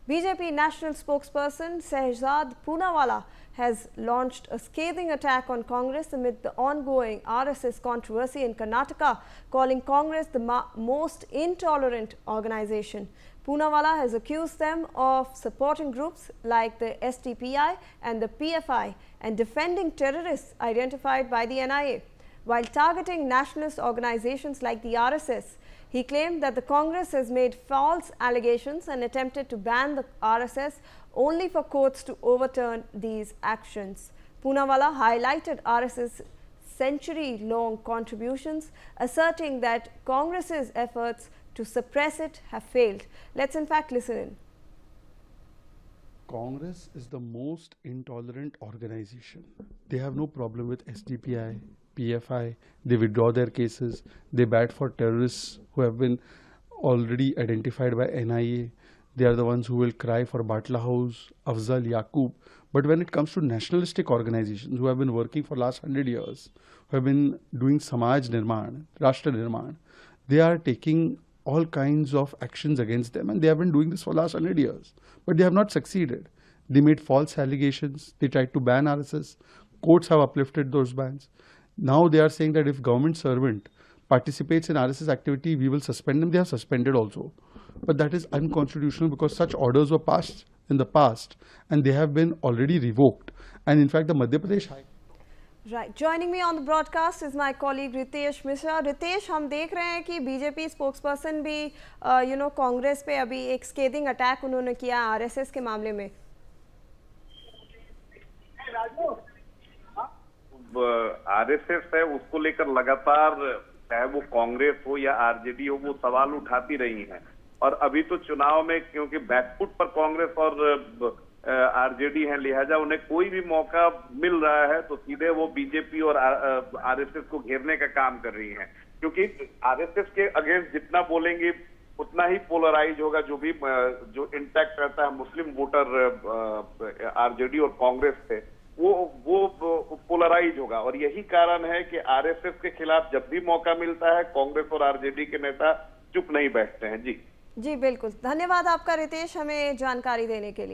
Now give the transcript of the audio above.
BJP national spokesperson Shehzad Poonawalla has launched a scathing attack on Congress amid the ongoing RSS controversy in Karnataka, calling Congress the most intolerant organization. Poonawalla has accused them of supporting groups like the SDPI and the PFI and defending terrorists identified by the NIA. While targeting nationalist organizations like the RSS, he claimed that the Congress has made false allegations and attempted to ban the RSS only for courts to overturn these actions. Poonawalla highlighted RSS' century-long contributions, asserting that Congress's efforts to suppress it have failed. Let's in fact listen in. Congress is the most intolerant organization. They have no problem with SDPI, PFI. They withdraw their cases. They bat for terrorists who have been already identified by NIA. They are the ones who will cry for Batla House, Afzal, Yaqub. But when it comes to nationalistic organizations who have been working for last 100 years, who have been doing Samaj Nirman, Rashtra Nirman, they are taking all kinds of actions against them, and they have been doing this for last 100 years. But they have not succeeded. They made false allegations. They tried to ban RSS. Courts have uplifted those bans. Now they are saying that if government servant participates in RSS activity, we will suspend them. They have suspended also. But that is unconstitutional because such orders were passed in the past and they have been already revoked. And in fact, the Madhya Pradesh High Right. Joining me on the broadcast is my colleague Ritesh Mishra. Ritesh, हम देख रहे हैं कि BJP spokesperson भी कांग्रेस पे अभी एक स्केदिंग attack उन्होंने किया आरएसएस के मामले में. आरएसएस है उसको लेकर लगातार चाहे वो कांग्रेस हो या आरजेडी हो वो सवाल उठाती रही हैं और अभी तो चुनाव में क्योंकि बैकफुट पर कांग्रेस और आरजेडी है लिहाजा उन्हें कोई भी मौका मिल रहा है तो सीधे वो बीजेपी और आरएसएस को घेरने का काम कर रही हैं क्योंकि आरएसएस के अगेंस्ट जितना बोलेंगे उतना ही पोलराइज होगा जो इंटैक्ट रहता है मुस्लिम वोटर आरजेडी और कांग्रेस से वो पोलराइज होगा और यही कारण है कि आरएसएस के खिलाफ जब भी मौका मिलता है कांग्रेस और आरजेडी के नेता चुप नहीं बैठते हैं. जी बिल्कुल. धन्यवाद आपका रितेश हमें जानकारी देने के लिए.